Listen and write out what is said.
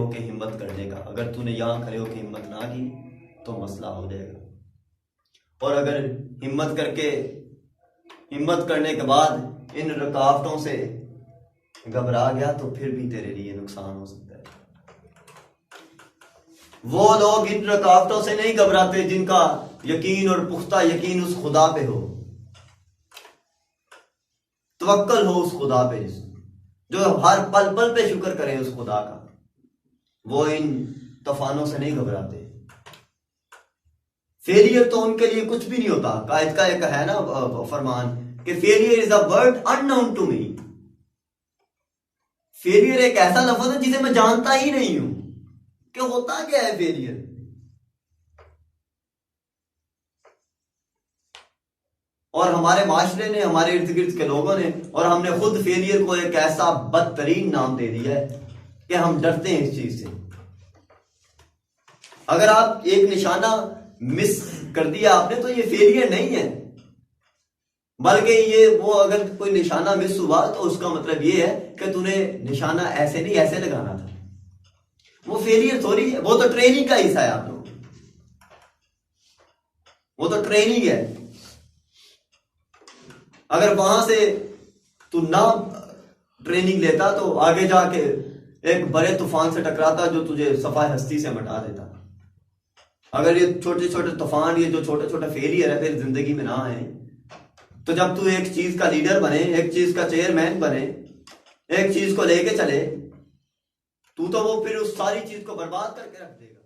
होकर हिम्मत करने का। अगर तूने यहाँ खड़े होकर हिम्मत ना की तो मसला हो जाएगा, और अगर हिम्मत करने के बाद इन रुकावटों से घबरा गया तो फिर भी तेरे लिए नुकसान हो सकता है। वो लोग इन रुकावटों से नहीं घबराते जिनका यकीन और पुख्ता यकीन उस खुदा पे हो, तवक्कल हो उस खुदा पे, जो हर पल पल पे शुक्र करे उस खुदा का। वो इन तूफानों से नहीं घबराते। फेलियर तो उनके लिए कुछ भी नहीं होता। कायद का एक है ना फरमान कि failure is a word unknown to me. Failure एक ऐसा लफ्ज है जिसे मैं जानता ही नहीं हूं कि होता क्या है फेलियर। और हमारे माशरे ने, हमारे इर्द गिर्द के लोगों ने और हमने खुद फेलियर को एक ऐसा बदतरीन नाम दे दिया है कि हम डरते हैं इस चीज से। अगर आप एक निशाना मिस कर दिया आपने तो ये फेलियर नहीं है, बल्कि ये वो अगर कोई निशाना मिस हुआ तो उसका मतलब ये है कि तूने निशाना ऐसे नहीं ऐसे लगाना था। वो फेलियर थोड़ी है, वो तो ट्रेनिंग का हिस्सा है। आप लोग, वो तो ट्रेनिंग है। अगर वहां से तू ना ट्रेनिंग लेता तो आगे जाके एक बड़े तूफान से टकराता जो तुझे सफाई हस्ती से मिटा देता। अगर ये छोटे छोटे तूफान, ये जो छोटे छोटे फेलियर है तेरी जिंदगी में ना आए, तो जब तू एक चीज का लीडर बने, एक चीज का चेयरमैन बने, एक चीज को लेके चले, तू तो वो फिर उस सारी चीज को बर्बाद करके रख देगा।